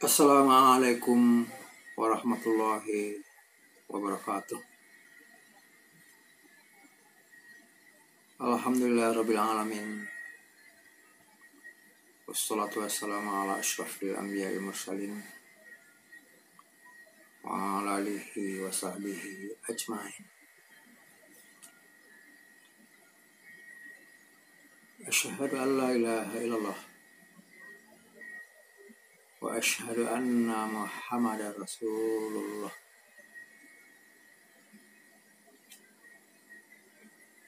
Assalamualaikum warahmatullahi wabarakatuh. Alhamdulillahirabbil alamin. Wassalatu wassalamu ala asyrafil anbiya'il mursalin wa ala alihi wa sahbihi ajmain. Asyhadu an la ilaha illallah wa asyhadu anna Muhammadar Rasulullah.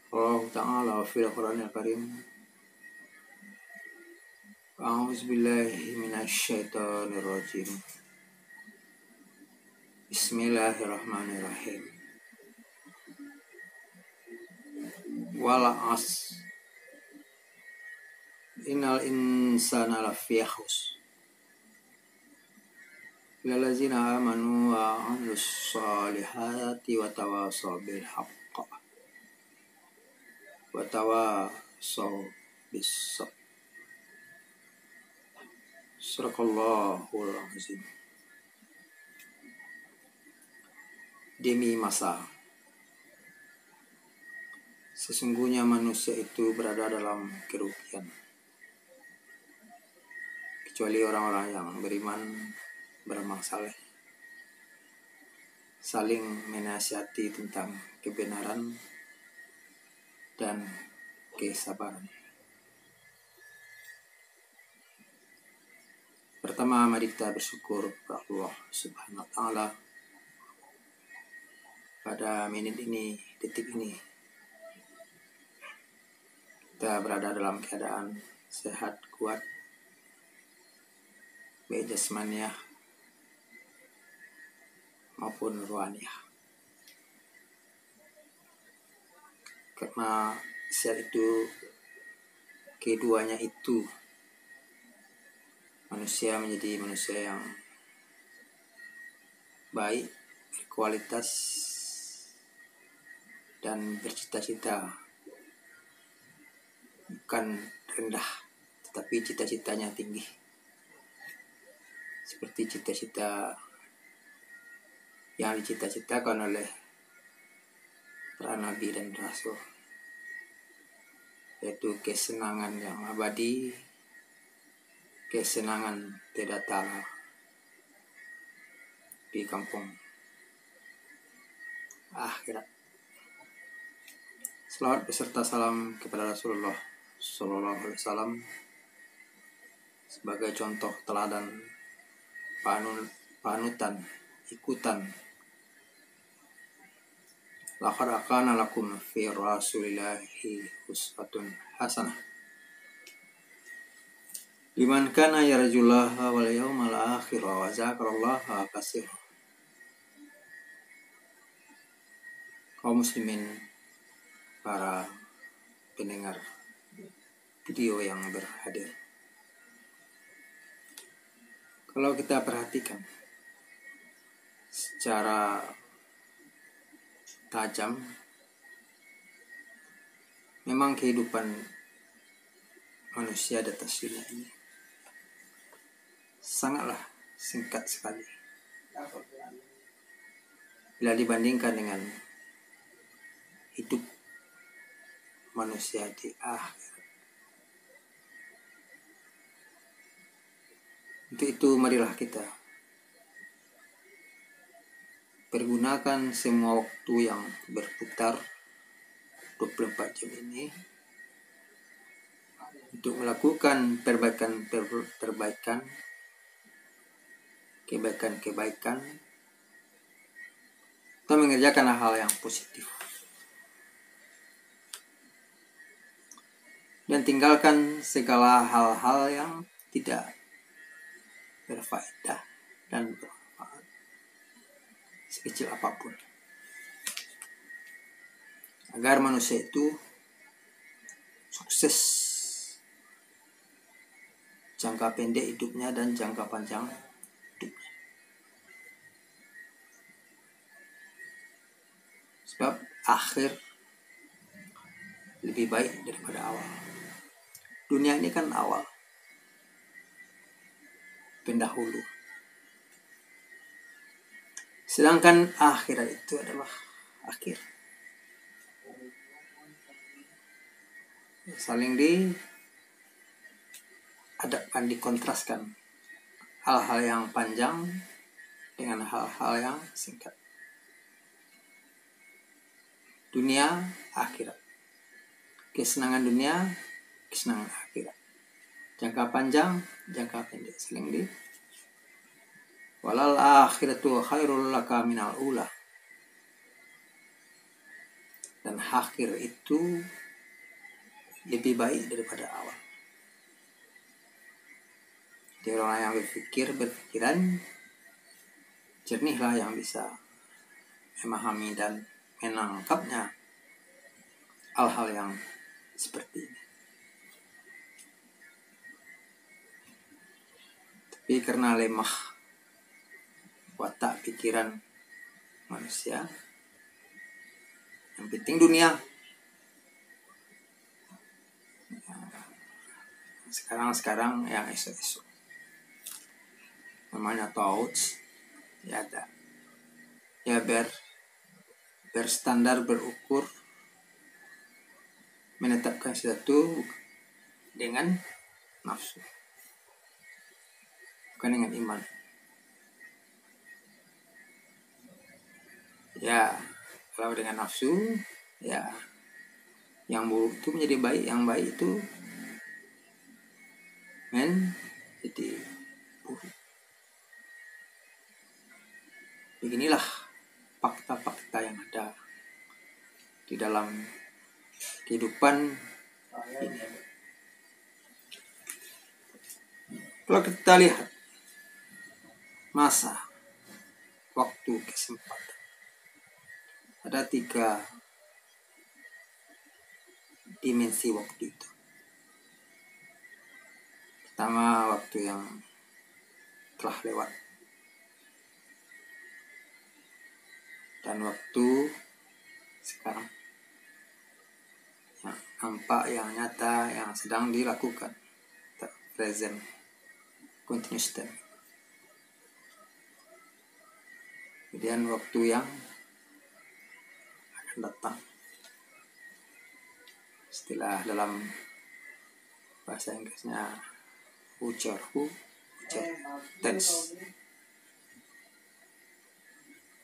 Allah Ta'ala fil Qur'anil Karim. A'udzu billahi minasy syaithanir rajim. Bismillahirrahmanirrahim. Wal 'asr. Innal insana lafi khusr. Lillazina amanu wa 'amilus solihati wa tawasaw bil haqq wa tawasaw bis sabr. Sadaqallahul azim. Demi masa, sesungguhnya manusia itu berada dalam kerugian, kecuali orang-orang yang beriman, beramal saleh, saling menasihati tentang kebenaran dan kesabaran. Pertama, mari kita bersyukur kepada Allah Subhanahu wa Ta'ala pada menit ini, detik ini kita berada dalam keadaan sehat, kuat, baik jasmaniah maupun rohaniah. Karena sehat itu, keduanya itu, manusia menjadi manusia yang baik, berkualitas, dan bercita-cita bukan rendah, tetapi cita-citanya tinggi, seperti cita-cita yang dicita-citakan oleh para nabi dan rasul, yaitu kesenangan yang abadi, kesenangan tidak tara di kampung akhirat. Selawat beserta salam kepada Rasulullah Sallallahu Alaihi Wasallam sebagai contoh teladan, panutan, ikutan. Laqad kana lakum fi rasulillahi uswatun hasanah liman kana yarjullaha wal yawmal akhir wa dzakarallaha katsiran. Kaum muslimin, para pendengar video yang berhadir, kalau kita perhatikan secara tajam, memang kehidupan manusia di atas dunia ini sangatlah singkat sekali bila dibandingkan dengan hidup manusia di akhirat. Untuk itu marilah kita pergunakan semua waktu yang berputar 24 jam ini untuk melakukan perbaikan, kebaikan, atau mengerjakan hal yang positif, dan tinggalkan segala hal-hal yang tidak berfaedah dan bermanfaat, sekecil apapun, agar manusia itu sukses jangka pendek hidupnya dan jangka panjang hidupnya. Sebab akhir lebih baik daripada awal. Dunia ini kan awal, pendahulu. Sedangkan akhirat itu adalah akhir. Saling dikontraskan. Hal-hal yang panjang dengan hal-hal yang singkat. Dunia, akhirat. Kesenangan dunia, kesenangan akhirat. Jangka panjang, jangka pendek. Saling di. Walal akhiratu khairul laka minal ula. Dan akhir itu lebih baik daripada awal. Jadi orang yang berpikiran jernihlah yang bisa memahami dan menangkapnya hal-hal yang seperti ini. Tapi karena lemah watak pikiran manusia, yang penting dunia. Sekarang yang esok-esok namanya thoughts ya ada ya berstandar berukur menetapkan sesuatu dengan nafsu, bukan dengan iman. Ya kalau dengan nafsu ya yang buruk itu menjadi baik, yang baik itu jadi buruk. Beginilah fakta-fakta yang ada di dalam kehidupan ini. Kalau kita lihat masa, waktu, kesempatan, ada 3 dimensi waktu itu. Pertama, waktu yang telah lewat, dan waktu sekarang yang nampak, yang nyata, yang sedang dilakukan, present continuous tense. Kemudian waktu yang akan datang, istilah dalam bahasa Inggrisnya future tense.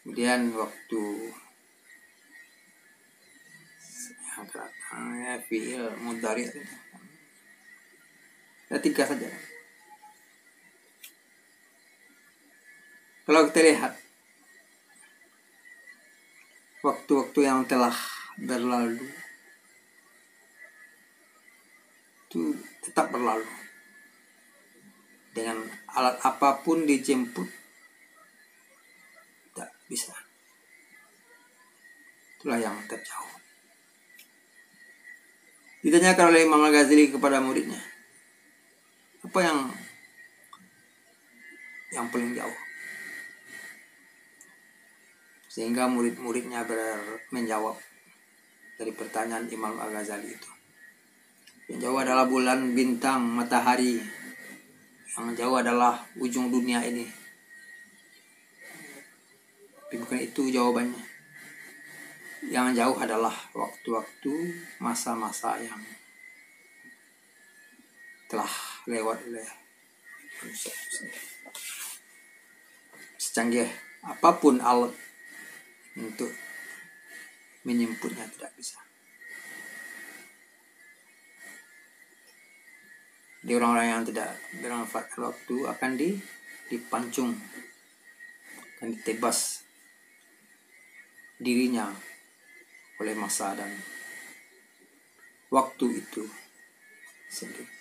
Kemudian waktu yang katanya fi'il mudhari, ada 3 saja. Kalau kita lihat waktu-waktu yang telah berlalu itu tetap berlalu. Dengan alat apapun dijemput tidak bisa. Itulah yang terjauh. Ditanyakan oleh Imam Al-Ghazali kepada muridnya, apa yang paling jauh? Sehingga murid-muridnya menjawab dari pertanyaan Imam Al-Ghazali itu. Yang jauh adalah bulan, bintang, matahari. Yang jauh adalah ujung dunia ini. Tapi bukan itu jawabannya. Yang jauh adalah waktu-waktu, masa-masa yang telah lewat oleh manusia. Secanggih apapun alat untuk menjemputnya tidak bisa. Di orang-orang yang tidak bermanfaatkan waktu akan dipancung, akan ditebas dirinya oleh masa dan waktu itu sendiri.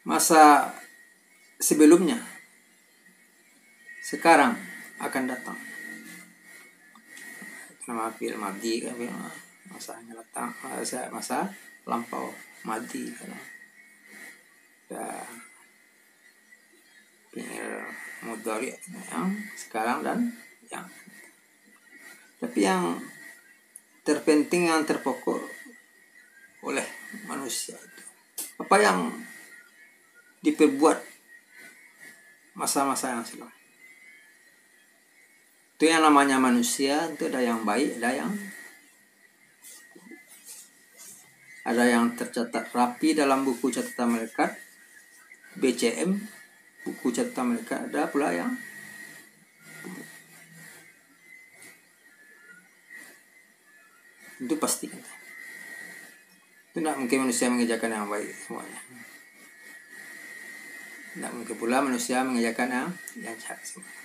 Masa sebelumnya sekarang akan datang. Nama fi'il madhi kan, masa yang datang, masa lampau madhi kan. Ya, fi'il mudhari yang sekarang dan yang. Tapi yang terpenting, yang terpokok oleh manusia itu apa yang diperbuat masa-masa yang silam. Itu yang namanya manusia, itu ada yang baik, ada yang tercatat rapi dalam buku catatan malaikat BCM, buku catatan malaikat, ada pula yang itu pasti. Itu tidak mungkin manusia mengerjakan yang baik semuanya. Tidak mungkin pula manusia mengerjakan yang jahat semuanya.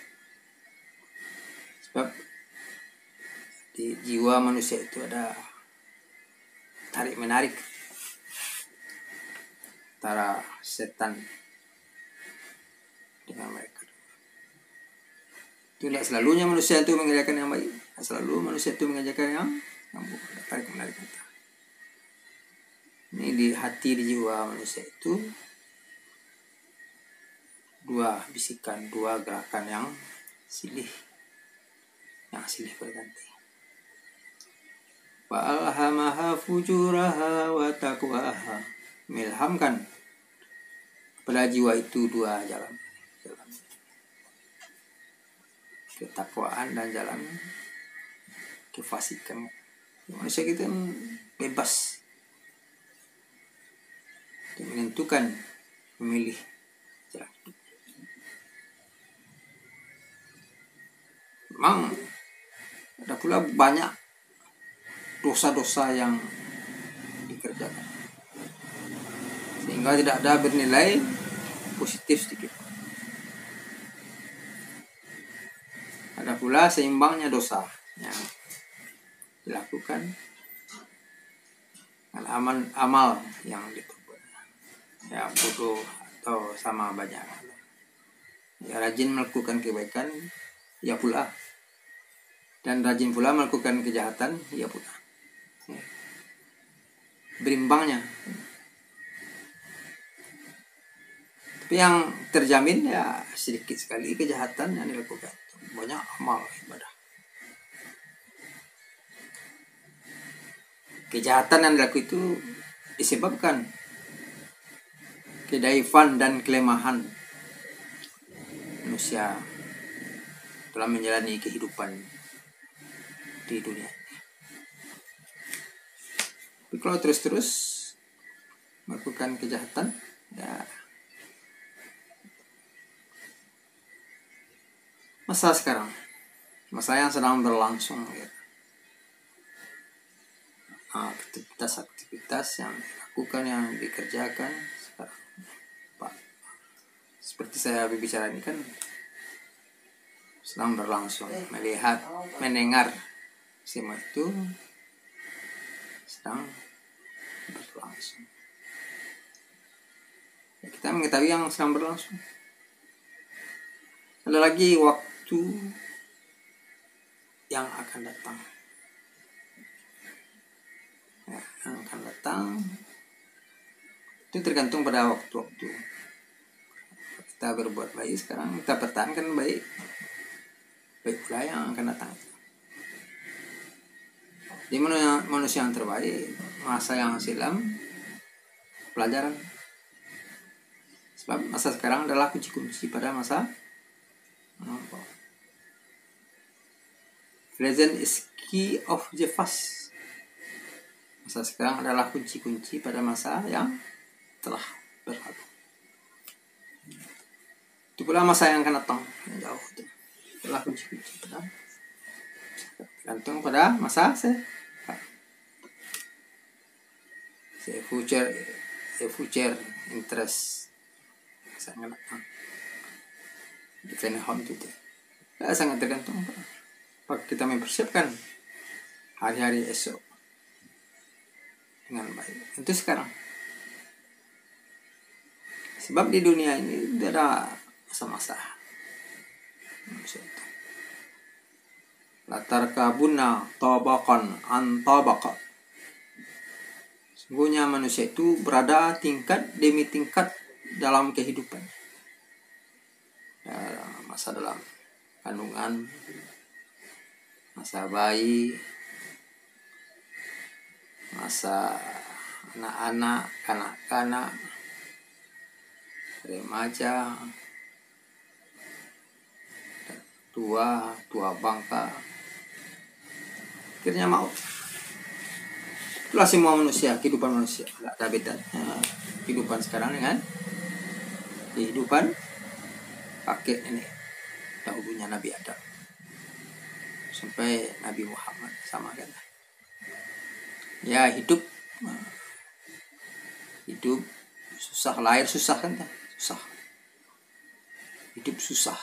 Sebab di jiwa manusia itu ada tarik menarik antara setan dengan mereka. Itu tidak selalunya manusia itu mengerjakan yang baik, tidak selalu manusia itu mengerjakan yang buruk. Tarik menarik kita. Ini di hati, di jiwa manusia itu dua bisikan, dua gerakan yang silih berganti. Fa'alhamaha fujuraha wa taqwaha, melhamkan pada jiwa itu dua jalan ketakwaan dan jalan kefasikan. Manusia kita bebas untuk menentukan, memilih jalan. Memang ada pula banyak dosa-dosa yang dikerjakan sehingga tidak ada bernilai positif sedikit. Ada pula seimbangnya dosa yang dilakukan dengan amal yang diperbuat, ya bodoh atau sama banyak. Ya rajin melakukan kebaikan, ya pula, dan rajin pula melakukan kejahatan, ya pula. Berimbangnya. Tapi yang terjamin ya sedikit sekali kejahatan yang dilakukan, banyak amal ibadah. Kejahatan yang dilakukan itu disebabkan kedaifan dan kelemahan manusia dalam menjalani kehidupan di dunia. Tapi kalau terus-terus melakukan kejahatan, ya masa sekarang, masa yang sedang berlangsung, ya. Aktivitas yang dilakukan, yang dikerjakan sekarang, Pak, seperti saya berbicara ini kan sedang berlangsung, melihat, mendengar semua itu sedang berlangsung. Ya, kita mengetahui yang sedang berlangsung. Ada lagi waktu yang akan datang. Ya, yang akan datang itu tergantung pada waktu-waktu. Kita berbuat baik sekarang, kita pertahankan baik pula yang akan datang. Di manusia yang terbaik, masa yang silam, pelajaran. Sebab masa sekarang adalah kunci-kunci pada masa melampau. Present is key of the past. Masa sekarang adalah kunci-kunci pada masa yang telah berlalu. Itu pula masa yang akan datang, yang jauh itu adalah kunci-kunci pada, tergantung pada masa future interest sangat datang. Depend on itu. Sangat tergantung apa kita mempersiapkan hari-hari esok dengan baik. Itu sekarang. Sebab di dunia ini ada masa-masa. Latar kabuna tabaqan an tabaqat. Sungguhnya manusia itu berada tingkat demi tingkat dalam kehidupan. Masa dalam kandungan, masa bayi, masa anak-anak, kanak-kanak, remaja, tua bangka, akhirnya maut. Itulah semua manusia, kehidupan manusia, nggak ada bedanya kehidupan sekarang dengan kehidupan kakek ini dahulunya Nabi Adam sampai Nabi Muhammad, sama kan ya. Hidup susah, lahir susah kan, susah, hidup susah,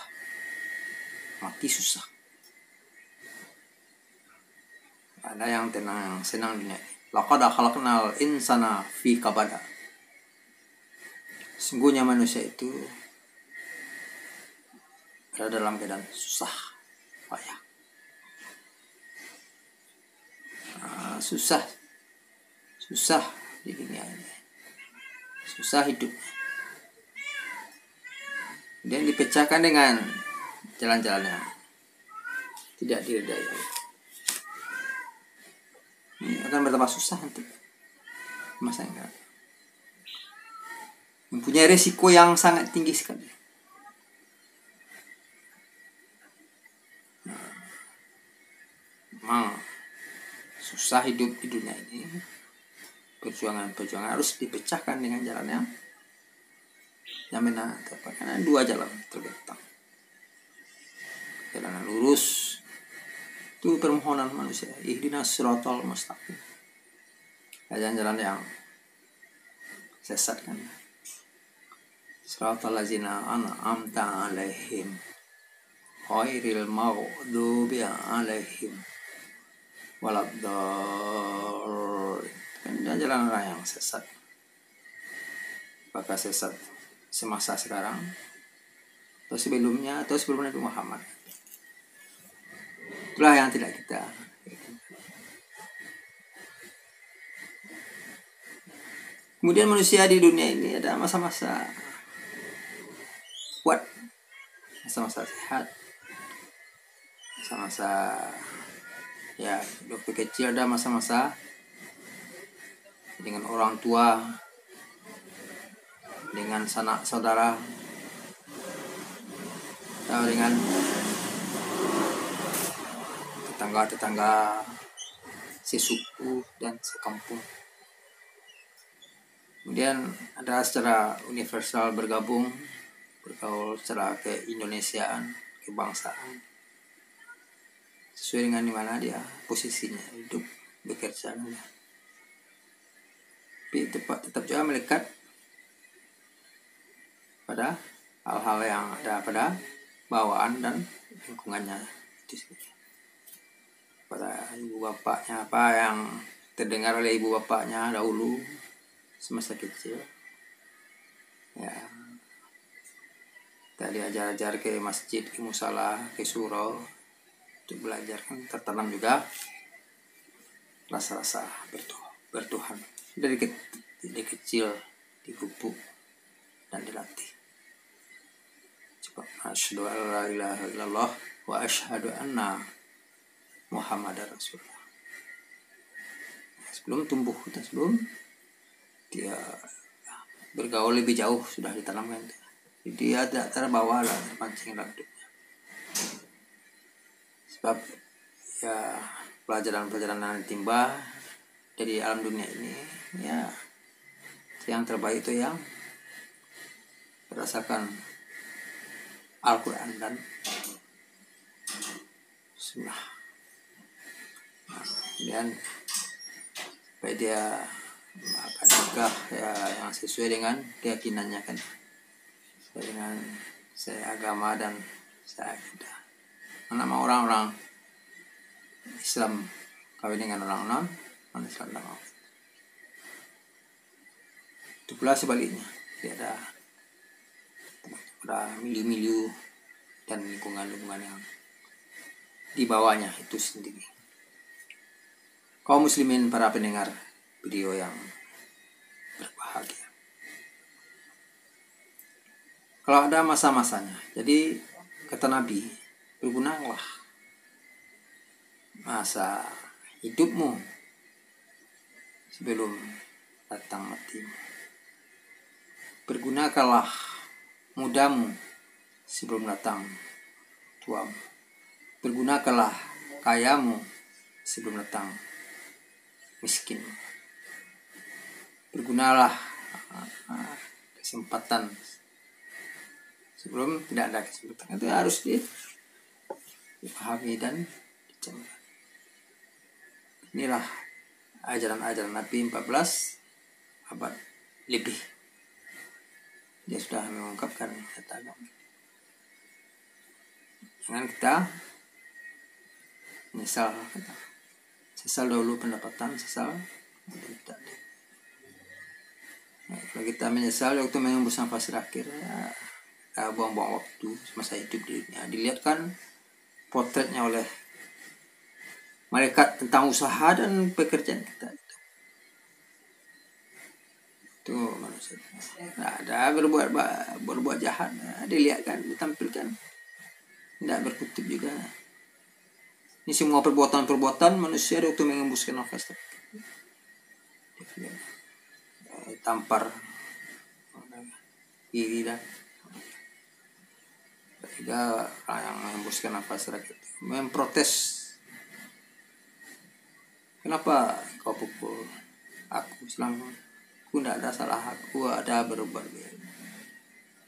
mati susah. Ada yang tenang, yang senang dunia ini. Laqad khalaqnal insana fi kabada. Sungguhnya manusia itu berada dalam keadaan susah, payah. Susah di dunia ini, susah hidup. Dan dipecahkan dengan jalan-jalan yang tidak diredai. Ini akan bertambah susah nanti masa yang akan mempunyai resiko yang sangat tinggi sekali. Memang susah hidup di dunia ini. Perjuangan harus dipecahkan dengan jalan yang benar. Karena dua jalan terbentang. Jalan lurus itu permohonan manusia, ihdinas siratal mustaqim. Jalan-jalan yang sesat kan. Siratal ladzina an'amta 'alaihim ghairil maghdubi 'alaihim waladdallin. Kan jalan orang yang sesat. Apakah sesat semasa sekarang atau sebelumnya atau sebelum Nabi Muhammad? Itulah yang tidak kita. Kemudian manusia di dunia ini ada masa-masa kuat, masa-masa sehat, masa-masa ya waktu kecil, ada masa-masa dengan orang tua, dengan sanak saudara, atau dengan tetangga-tetangga sesuku dan sekampung. Kemudian ada secara universal bergaul secara keindonesiaan, kebangsaan, sesuai dengan di mana dia posisinya hidup, bekerja. Tapi tetap juga melekat pada hal-hal yang ada pada bawaan dan lingkungannya itu sendiri. Pada ibu bapaknya, apa yang terdengar oleh ibu bapaknya dahulu semasa kecil, ya kita diajar ke masjid, ke musalah, ke surau untuk belajar, kan tertanam juga rasa-rasa bertuhan dari kecil, dipupuk dan dilatih. Asyhadu an la ilaha illallah wa asyhadu anna Muhammadar Rasulullah. Sebelum tumbuh, sebelum dia bergaul lebih jauh sudah ditanamkan. Dia tidak terbawa lah, terpancing dalam hidupnya. Sebab ya pelajaran-pelajaran yang timba dari alam dunia ini, ya yang terbaik itu yang berdasarkan Al-Quran dan Sunnah. Dan supaya dia akan nikah ya yang sesuai dengan keyakinannya, kan sesuai dengan agama dan akidah. Nama orang-orang Islam kawin dengan orang non-Islam dan orang. Itu pula sebaliknya, dia ada milieu-milieu dan lingkungan-lingkungan yang di bawahnya itu sendiri. Kaum muslimin, para pendengar video yang berbahagia, kalau ada masa-masanya, jadi kata Nabi, bergunalah masa hidupmu sebelum datang matimu. Bergunakanlah mudamu sebelum datang tuamu. Bergunakanlah kayamu sebelum datang miskin. Bergunalah kesempatan sebelum tidak ada kesempatan. Itu harus dipahami dan dicamkan. Inilah ajaran-ajaran Nabi 14 abad lebih. Dia sudah mengungkapkan kata agama. Jangan kita menyesal, sesal dahulu pendapatan, sesal tidak. Kalau kita menyesal waktu mengembus nafas terakhir, ya, buang-buang waktu masa hidup di dunia. Dilihat kan potretnya oleh malaikat tentang usaha dan pekerjaan kita. Itu manusia. Nah, ada berbuat jahat, dilihat kan, ditampilkan. Tidak berkutip juga. Ini semua perbuatan manusia waktu mengembuskan nafas terakhir. Tampar kiri dan ketiga yang mengembuskan nafas terakhir memprotes, kenapa kau pukul aku, selama aku tidak ada salah, aku ada berbuat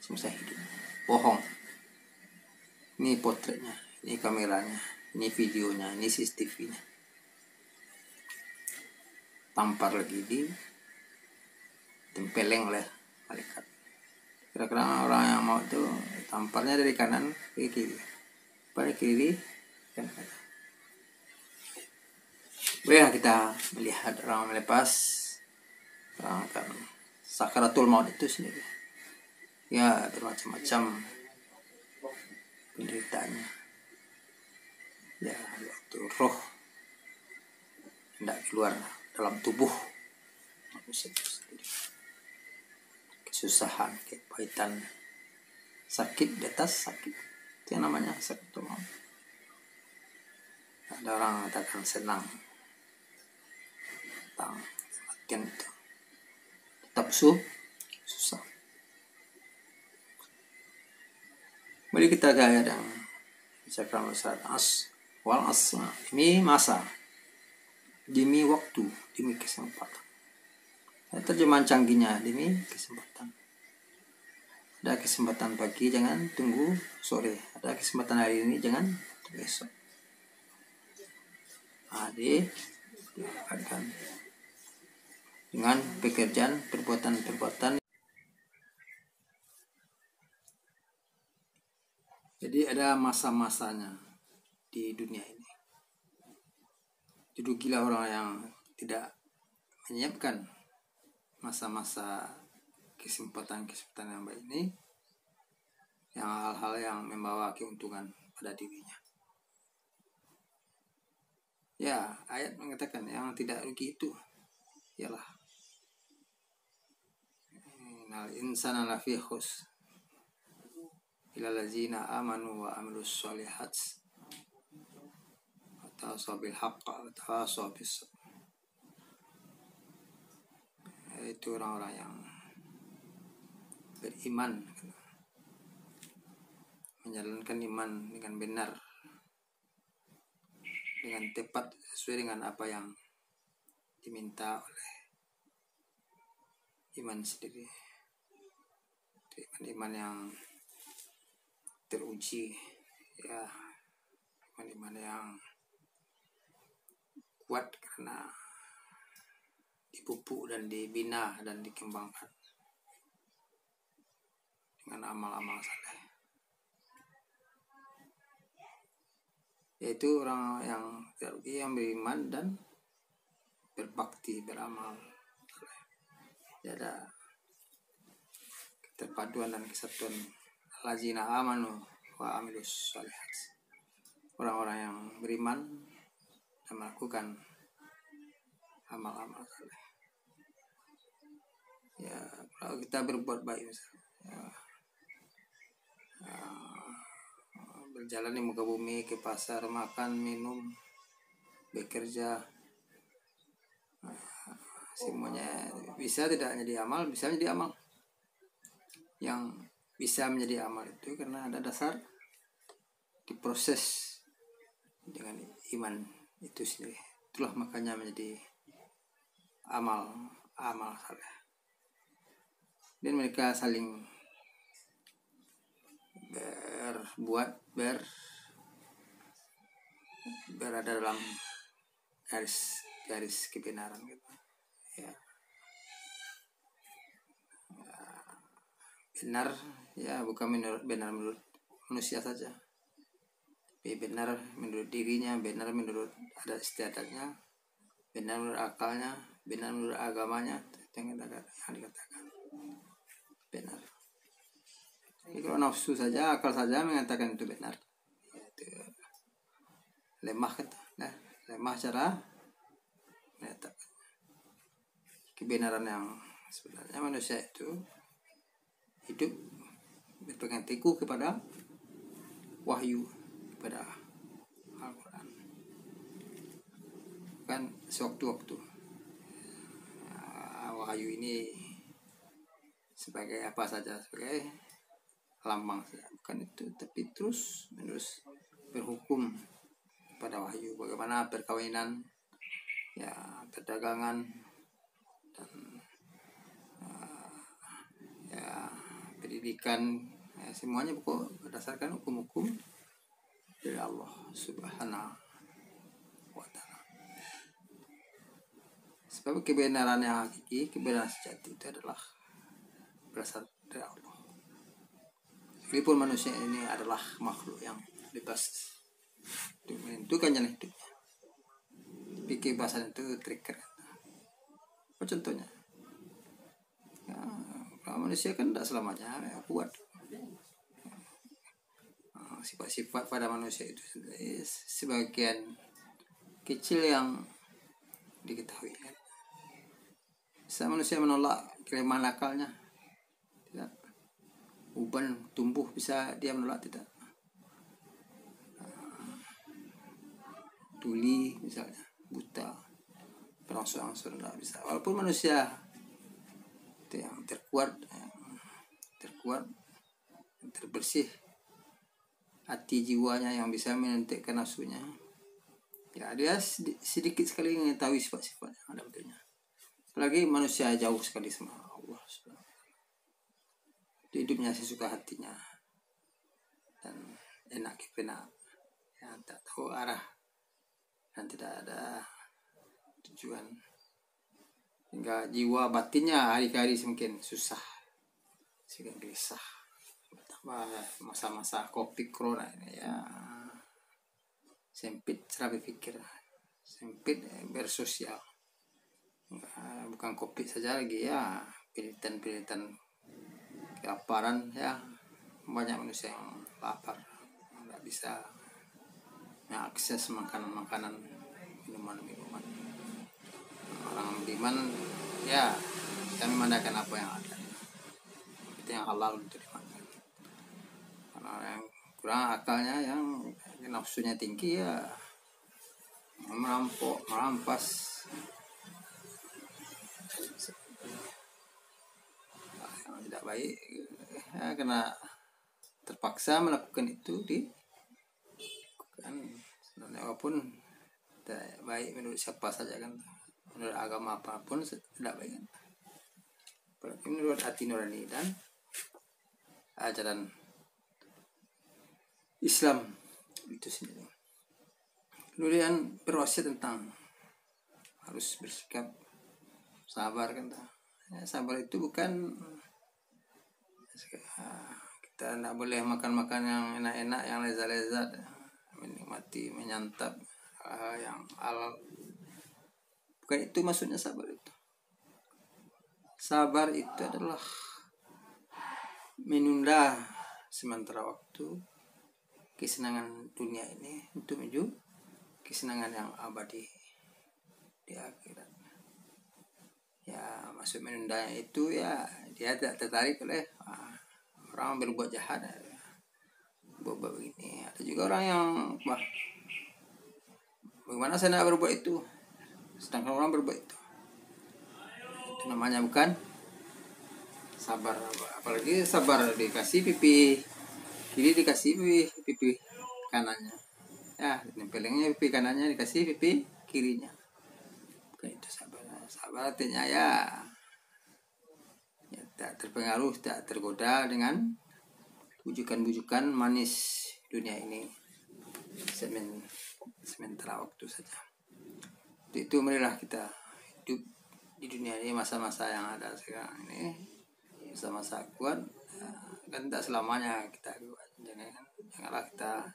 semasa hidup. Bohong. Ini potretnya, ini kameranya, ini videonya, ini CCTV-nya. Tampar lagi tempeleng oleh malaikat. Kira-kira orang yang mau itu tamparnya dari kanan ke kiri, pada kiri kan. Boleh kita melihat orang melepas, orang akan sakaratul maut itu sendiri. Ya bermacam-macam penderitaannya. Ya waktu roh tidak keluar dalam tubuh manusia itu sendiri. Kesusahan, kepahitan, sakit di atas sakit, itu yang namanya sakaratul maut. Ada orang mengatakan senang tentang kematian itu, tetap susah. Mari kita gaya dan cakram wal asma, demi masa, demi waktu, demi kesempatan. Terjemahan canggihnya, demi kesempatan. Ada kesempatan pagi, jangan tunggu sore. Ada kesempatan hari ini, jangan tunggu esok. Dilakukan dengan pekerjaan, perbuatan. Jadi ada masa-masanya di dunia ini. Dudukilah orang yang tidak menyiapkan masa-masa kesempatan yang baik ini, yang hal-hal yang membawa keuntungan pada dirinya. Ya, ayat mengatakan yang tidak rugi itu ialah innal insana lafi khusr illa allazina amanu wa amilus sholihat wa tawasaw bil haqq wa tawasaw bis sabr. Itu orang-orang yang beriman, menjalankan iman dengan benar, dengan tepat, sesuai dengan apa yang diminta oleh iman sendiri. Iman yang teruji, ya, iman yang kuat karena dipupuk dan dibina dan dikembangkan dengan amal-amal saleh. Yaitu orang yang teruji, yang beriman dan berbakti, beramal saleh. Ada keterpaduan dan kesatuan. Allazina amanu wa amilus sholihat. Orang-orang yang beriman dan melakukan amal-amal saleh. Ya, kalau kita berbuat baik misalnya, berjalan di muka bumi, ke pasar, makan, minum, bekerja, semuanya bisa tidak menjadi amal, bisa menjadi amal. Yang bisa menjadi amal itu karena ada dasar diproses dengan iman itu sendiri. Itulah makanya menjadi amal saleh. Dan mereka saling berada dalam garis kebenaran gitu. Ya. Benar ya bukan benar menurut manusia saja, tapi benar menurut dirinya, benar menurut adat istiadatnya, benar menurut akalnya, benar menurut agamanya, yang dikatakan benar. Jadi kalau nafsu saja, akal saja mengatakan itu benar, itu lemah kata, nah, lemah cara menyatakan kebenaran yang sebenarnya. Manusia itu hidup berpegang teguh kepada wahyu, kepada Al-Quran, kan sewaktu-waktu. Wahyu ini sebagai apa saja, sebagai lambang saja, bukan itu, tapi terus menerus berhukum pada wahyu, bagaimana perkawinan, ya perdagangan, dan ya pendidikan, ya, semuanya pokok berdasarkan hukum-hukum dari Allah Subhanahu wa Ta'ala. Sebab kebenaran yang hakiki, kebenaran sejati itu adalah berasal dari Allah. Meskipun manusia ini adalah makhluk yang bebas untuk menentukan jalan hidupnya, tapi kebebasan itu terikat. Apa contohnya? Ya, manusia kan tidak selamanya ya, kuat. Sifat-sifat pada manusia itu sebagian kecil yang diketahui kan. Bisa manusia menolak kelemahan akalnya? Tidak. Uban tumbuh bisa dia menolak? Tidak. Tuli misalnya buta, berangsur-angsur tidak bisa. Walaupun manusia itu yang terkuat, terbersih hati jiwanya, yang bisa menentukan nafsunya, ya dia sedikit sekali mengetahui sifat-sifat yang ada padanya. Apalagi manusia jauh sekali sama Allah. Hidupnya sesuka hatinya dan enak kepenak, yang tak tahu arah dan tidak ada tujuan, hingga jiwa batinnya hari-hari semakin susah, semakin gelisah. Masa-masa COVID corona ini ya sempit cara berpikir, sempit bersosial. Bukan COVID saja lagi ya, pilihan kelaparan ya, banyak manusia yang lapar, nggak bisa mengakses makanan, minuman. Orang beriman ya kita memandangkan apa yang ada, itu yang halal untuk dimakan. Karena yang kurang akalnya, yang nafsunya tinggi ya merampas. Yang tidak baik ya, karena terpaksa melakukan itu sebenarnya, walaupun tidak baik menurut siapa saja kan, menurut agama apapun tidak baik kan. Apalagi menurut hati nurani dan ajaran Islam itu sendiri. Kemudian berwasiat tentang harus bersikap sabar kan. Ya, sabar itu bukan kita tidak boleh makan yang enak-enak, yang lezat-lezat, menikmati, menyantap yang halal. Bukan itu maksudnya sabar itu. Sabar itu adalah menunda sementara waktu kesenangan dunia ini untuk menuju kesenangan yang abadi di akhirat. Ya, maksud menundanya itu ya dia tidak tertarik oleh orang berbuat jahat, buat begini. Ada juga orang yang bagaimana saya nak berbuat itu, sedangkan orang berbuat itu namanya bukan sabar. Apalagi sabar dikasih pipi kiri, dikasih pipi kanannya, Ya, nempelingnya pipi kanannya dikasih pipi kirinya. Bukan itu sabar. Sabar artinya ya tak terpengaruh, tak tergoda dengan bujukan-bujukan manis dunia ini. Sementara waktu saja. Itu marilah kita hidup di dunia ini, masa-masa yang ada sekarang ini, masa-masa kuat. Kan tak selamanya kita kuat. Janganlah kita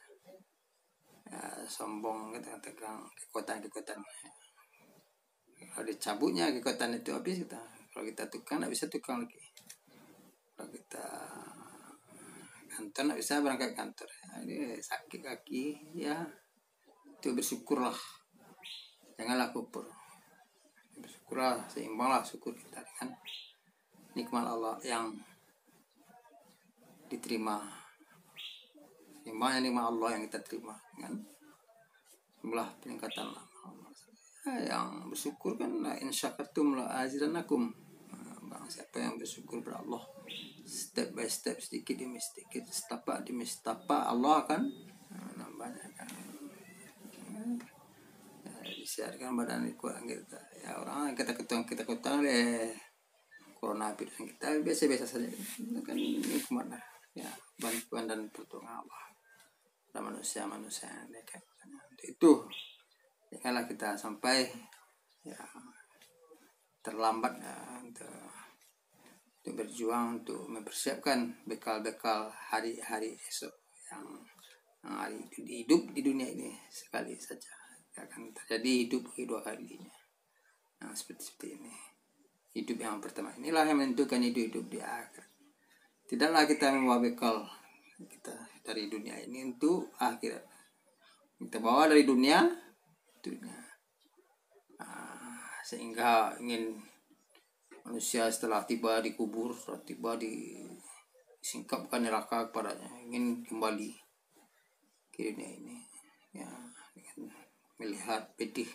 sombong, kita tegang kekuatan. Kalau dicabutnya kekuatan itu habis kita. Kalau kita tukang, tak bisa tukang lagi. Kalau kita kantor, tak bisa berangkat kantor. Ini sakit kaki, ya itu bersyukurlah. Janganlah kufur. Bersyukurlah, seimbanglah syukur kita dengan nikmat Allah yang diterima. Seimbangnya nikmat Allah yang kita terima dengan jumlah peningkatan Allah. Yang bersyukur kan la in syakartum la azidannakum. Siapa yang bersyukur pada Allah, step by step, sedikit demi sedikit, setapak demi setapak, Allah akan nambahnya kan. Disiarkan badan kuat kita. Ya orang kita ketakutan oleh corona virus kita biasa-biasa saja. Itu kan nikmat lah. Ya, bantuan dan pertolongan Allah pada manusia yang dekat. Itu janganlah kita sampai ya terlambat untuk berjuang, untuk mempersiapkan bekal-bekal hari-hari esok yang hari hidup di dunia ini sekali saja, akan terjadi hidup kedua kalinya. Nah, seperti ini. Hidup yang pertama inilah yang menentukan hidup di akhir. Tidaklah kita membawa bekal kita dari dunia ini untuk akhirat. Kita bawa dari dunia sehingga ingin manusia setelah tiba di kubur, setelah tiba disingkapkan neraka kepadanya, ingin kembali ke dunia ini ya, dengan melihat pedih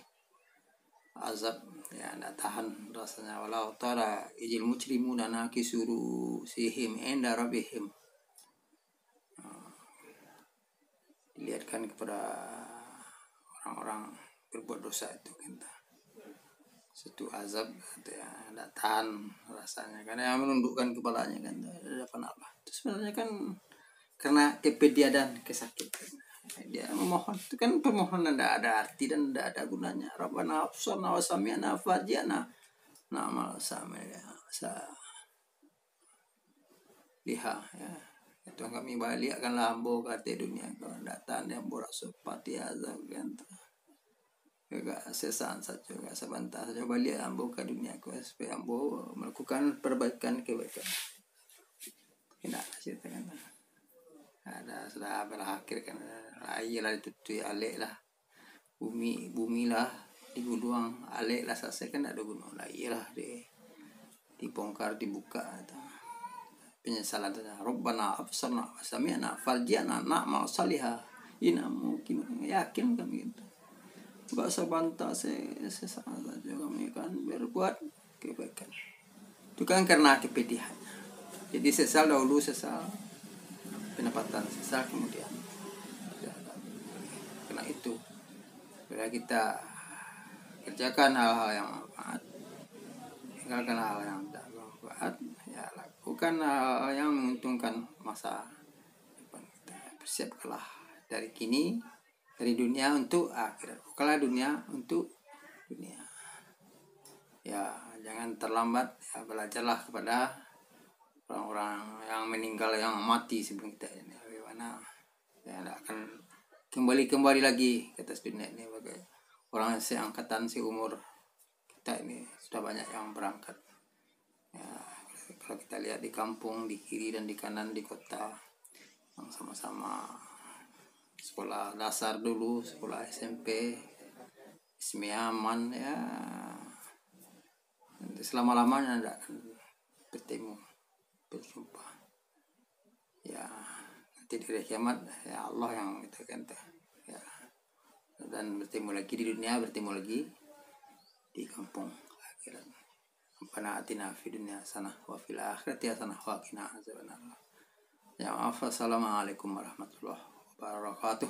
azab ya, tidak tahan rasanya. Walau tara ijil mujrimuna nakisuru sihim inda rabbihim. Dilihatkan kepada orang-orang berbuat dosa itu kan, satu azab ya, tidak tahan rasanya karena menundukkan kepalanya kan, ada apa itu sebenarnya kan karena kepedia dan kesakitan. Dia memohon itu kan, permohonan tidak ada arti dan tidak ada gunanya. Rabbana absarna wa sami'na farji'na na'mal sami'a liha ya. Itu kami balikkanlah ambo kata dunia kau datang yang borak sepati azab kan. Juga sesaat saja, juga sebentar saja balik ambo ke dunia kau supaya ambo melakukan kebaikan. Tidak cerita kan. Ada sudah berakhir kan, ayolah ditutui alek lah, bumi lah diguluang alek lah selesai kan, ada gunung lah, iyalah dibongkar dibuka atau penyesalan saja. Rabbana absarna wa sami'na farji'na na'mal salihah. Ini mungkin yakin kami itu. Enggak usah bantah sesaat saja kami kan berbuat kebaikan. Itu kan karena kepedihan. Jadi sesal dahulu, sesal pendapatan, sesal kemudian. Karena itu bila kita kerjakan hal-hal yang manfaat, tinggalkan hal yang tidak bermanfaat, ya lakukan hal yang menguntungkan masa depan kita. Persiapkanlah dari kini, dari dunia untuk akhirat, bukanlah dunia untuk dunia. Ya jangan terlambat, ya belajarlah kepada orang-orang yang meninggal, yang mati sebelum kita ini, bagaimana ya akan kembali lagi ke atas dunia ini. Bagi orang seangkatan seumur kita ini sudah banyak yang berangkat ya. Kalau kita lihat di kampung, di kiri dan di kanan, di kota, yang sama-sama sekolah dasar dulu, sekolah SMP, Ismiaman ya, selama-lamanya tidak akan berjumpa ya. Nanti di hari kiamat ya Allah yang kita kata ya, dan bertemu lagi di dunia, bertemu lagi di kampung akhirat. Rabbana atina fid dunya hasanah wa fil akhirati hasanah wa qina azabannar. Ya, assalamualaikum warahmatullahi wabarakatuh.